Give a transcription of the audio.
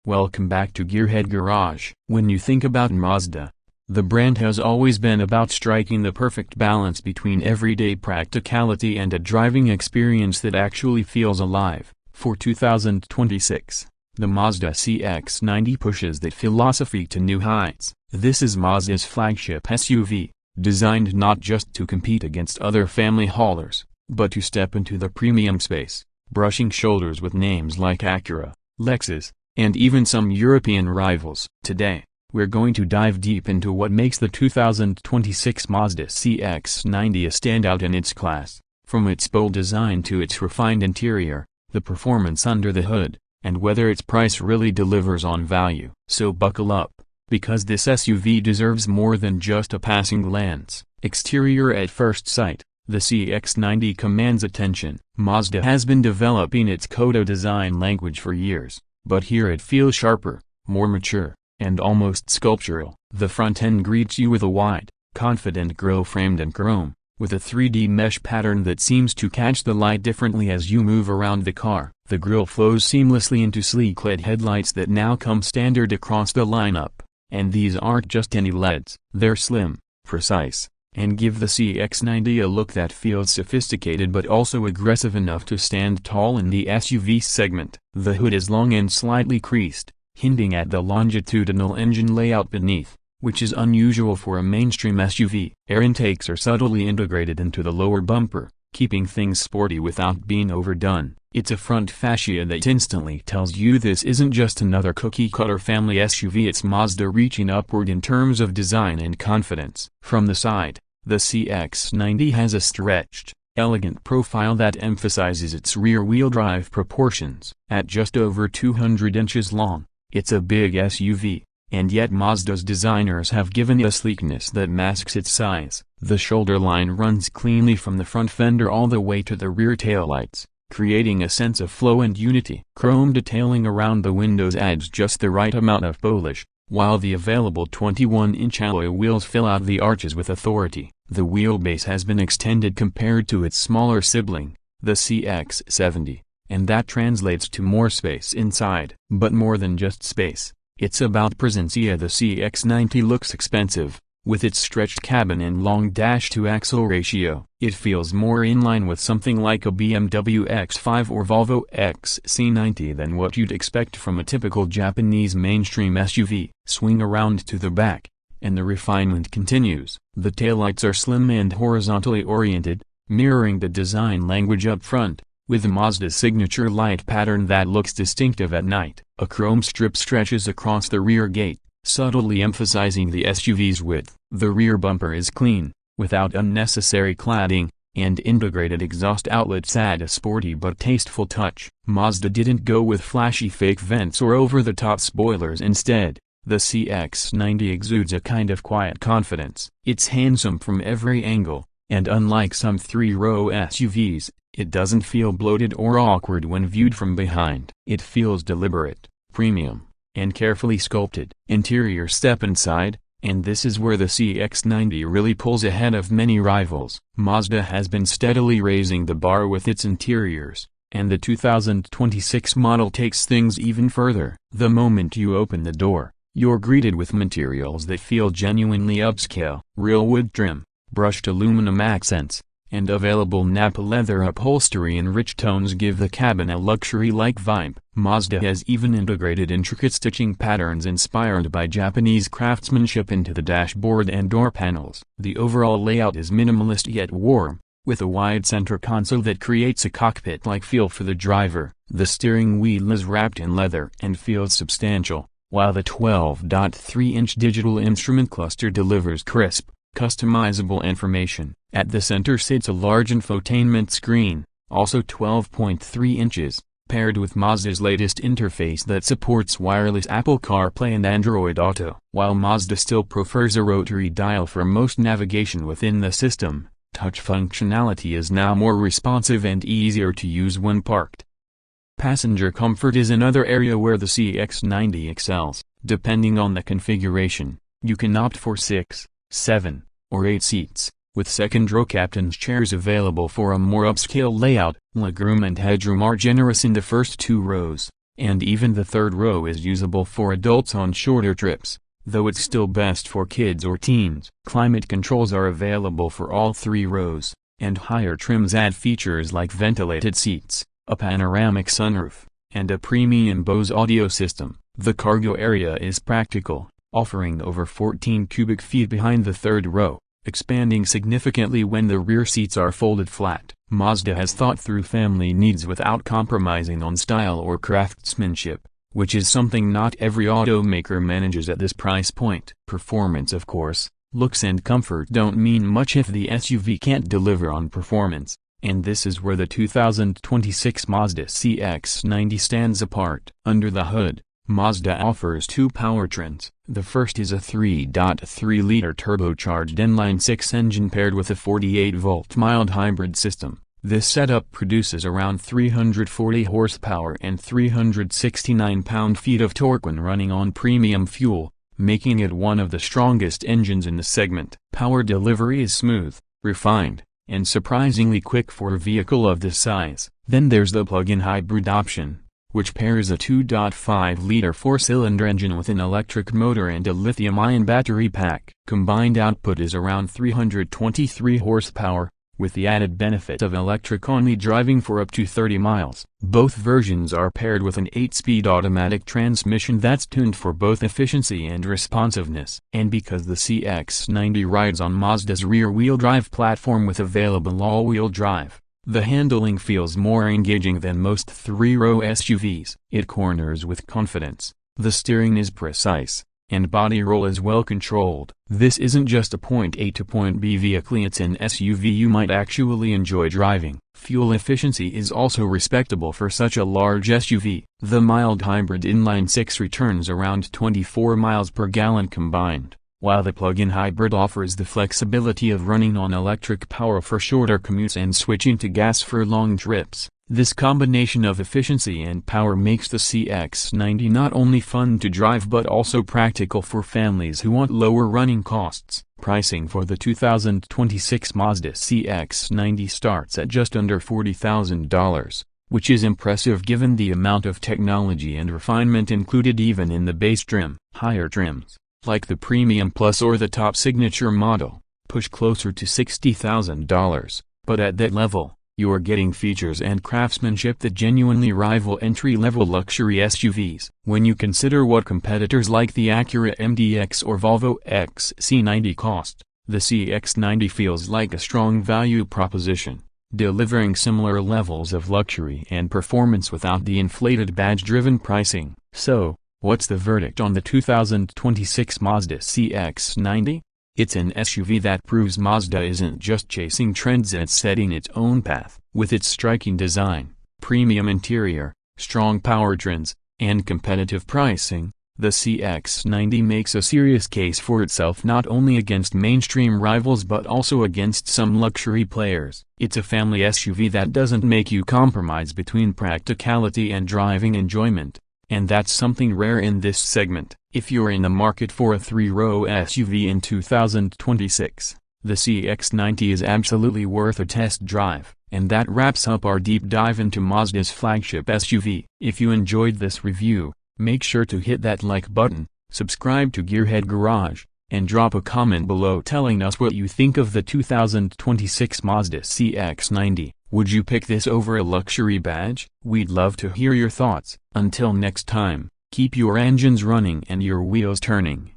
Welcome back to Gearhead Garage. When you think about Mazda, the brand has always been about striking the perfect balance between everyday practicality and a driving experience that actually feels alive. For 2026, the Mazda CX-90 pushes that philosophy to new heights. This is Mazda's flagship SUV, designed not just to compete against other family haulers, but to step into the premium space, brushing shoulders with names like Acura, Lexus, and even some European rivals. Today, we're going to dive deep into what makes the 2026 Mazda CX-90 a standout in its class, from its bold design to its refined interior, the performance under the hood, and whether its price really delivers on value. So buckle up, because this SUV deserves more than just a passing glance. Exterior at first sight, the CX-90 commands attention. Mazda has been developing its Kodo design language for years, but here it feels sharper, more mature, and almost sculptural. The front end greets you with a wide, confident grille framed in chrome, with a 3D mesh pattern that seems to catch the light differently as you move around the car. The grille flows seamlessly into sleek LED headlights that now come standard across the lineup, and these aren't just any LEDs. They're slim, precise, and give the CX-90 a look that feels sophisticated but also aggressive enough to stand tall in the SUV segment. The hood is long and slightly creased, hinting at the longitudinal engine layout beneath, which is unusual for a mainstream SUV. Air intakes are subtly integrated into the lower bumper, keeping things sporty without being overdone. It's a front fascia that instantly tells you this isn't just another cookie-cutter family SUV. It's Mazda reaching upward in terms of design and confidence. From the side, the CX-90 has a stretched, elegant profile that emphasizes its rear-wheel drive proportions. At just over 200 inches long, it's a big SUV, and yet Mazda's designers have given it a sleekness that masks its size. The shoulder line runs cleanly from the front fender all the way to the rear taillights, creating a sense of flow and unity. Chrome detailing around the windows adds just the right amount of polish, while the available 21-inch alloy wheels fill out the arches with authority. The wheelbase has been extended compared to its smaller sibling, the CX-90, and that translates to more space inside. But more than just space, it's about presence. Yeah, the CX-90 looks expensive, with its stretched cabin and long dash-to-axle ratio. It feels more in line with something like a BMW X5 or Volvo XC90 than what you'd expect from a typical Japanese mainstream SUV. Swing around to the back, and the refinement continues. The taillights are slim and horizontally oriented, mirroring the design language up front, with Mazda's signature light pattern that looks distinctive at night. A chrome strip stretches across the rear gate, subtly emphasizing the SUV's width. The rear bumper is clean, without unnecessary cladding, and integrated exhaust outlets add a sporty but tasteful touch. Mazda didn't go with flashy fake vents or over-the-top spoilers. Instead, the CX-90 exudes a kind of quiet confidence. It's handsome from every angle, and unlike some three-row SUVs, it doesn't feel bloated or awkward when viewed from behind. It feels deliberate, premium, and carefully sculpted. Interior. Step inside, and this is where the CX-90 really pulls ahead of many rivals. Mazda has been steadily raising the bar with its interiors, and the 2026 model takes things even further. The moment you open the door, you're greeted with materials that feel genuinely upscale. Real wood trim, brushed aluminum accents, and available Nappa leather upholstery in rich tones give the cabin a luxury-like vibe. Mazda has even integrated intricate stitching patterns inspired by Japanese craftsmanship into the dashboard and door panels. The overall layout is minimalist yet warm, with a wide center console that creates a cockpit-like feel for the driver. The steering wheel is wrapped in leather and feels substantial, while the 12.3-inch digital instrument cluster delivers crisp, customizable information. At the center sits a large infotainment screen, also 12.3 inches, paired with Mazda's latest interface that supports wireless Apple CarPlay and Android Auto. While Mazda still prefers a rotary dial for most navigation within the system, touch functionality is now more responsive and easier to use when parked. Passenger comfort is another area where the CX-90 excels. Depending on the configuration, you can opt for 6, 7, or 8 seats, with second-row captain's chairs available for a more upscale layout. Legroom and headroom are generous in the first two rows, and even the third row is usable for adults on shorter trips, though it's still best for kids or teens. Climate controls are available for all 3 rows, and higher trims add features like ventilated seats, a panoramic sunroof, and a premium Bose audio system. The cargo area is practical, offering over 14 cubic feet behind the third row, expanding significantly when the rear seats are folded flat. Mazda has thought through family needs without compromising on style or craftsmanship, which is something not every automaker manages at this price point. Performance, of course, looks and comfort don't mean much if the SUV can't deliver on performance, and this is where the 2026 Mazda CX-90 stands apart. Under the hood, Mazda offers 2 powertrains. The first is a 3.3-liter turbocharged inline-six engine paired with a 48-volt mild hybrid system. This setup produces around 340 horsepower and 369 pound-feet of torque when running on premium fuel, making it one of the strongest engines in the segment. Power delivery is smooth, refined, and surprisingly quick for a vehicle of this size. Then there's the plug-in hybrid option, which pairs a 2.5-liter 4-cylinder engine with an electric motor and a lithium-ion battery pack. Combined output is around 323 horsepower, with the added benefit of electric-only driving for up to 30 miles. Both versions are paired with an 8-speed automatic transmission that's tuned for both efficiency and responsiveness. And because the CX-90 rides on Mazda's rear-wheel drive platform with available all-wheel drive, the handling feels more engaging than most 3-row SUVs. It corners with confidence, the steering is precise, and body roll is well controlled. This isn't just a point A to point B vehicle, it's an SUV you might actually enjoy driving. Fuel efficiency is also respectable for such a large SUV. The mild hybrid inline-six returns around 24 miles per gallon combined, while the plug-in hybrid offers the flexibility of running on electric power for shorter commutes and switching to gas for long trips. This combination of efficiency and power makes the CX-90 not only fun to drive but also practical for families who want lower running costs. Pricing for the 2026 Mazda CX-90 starts at just under $40,000, which is impressive given the amount of technology and refinement included even in the base trim. Higher trims, like the Premium Plus or the top signature model, push closer to $60,000, but at that level, you're getting features and craftsmanship that genuinely rival entry-level luxury SUVs. When you consider what competitors like the Acura MDX or Volvo XC90 cost, the CX-90 feels like a strong value proposition, delivering similar levels of luxury and performance without the inflated badge-driven pricing. So, what's the verdict on the 2026 Mazda CX-90? It's an SUV that proves Mazda isn't just chasing trends, it's setting its own path. With its striking design, premium interior, strong powertrains, and competitive pricing, the CX-90 makes a serious case for itself not only against mainstream rivals but also against some luxury players. It's a family SUV that doesn't make you compromise between practicality and driving enjoyment, and that's something rare in this segment. If you're in the market for a 3-row SUV in 2026, the CX-90 is absolutely worth a test drive. And that wraps up our deep dive into Mazda's flagship SUV. If you enjoyed this review, make sure to hit that like button, subscribe to Gearhead Garage, and drop a comment below telling us what you think of the 2026 Mazda CX-90. Would you pick this over a luxury badge? We'd love to hear your thoughts. Until next time, keep your engines running and your wheels turning.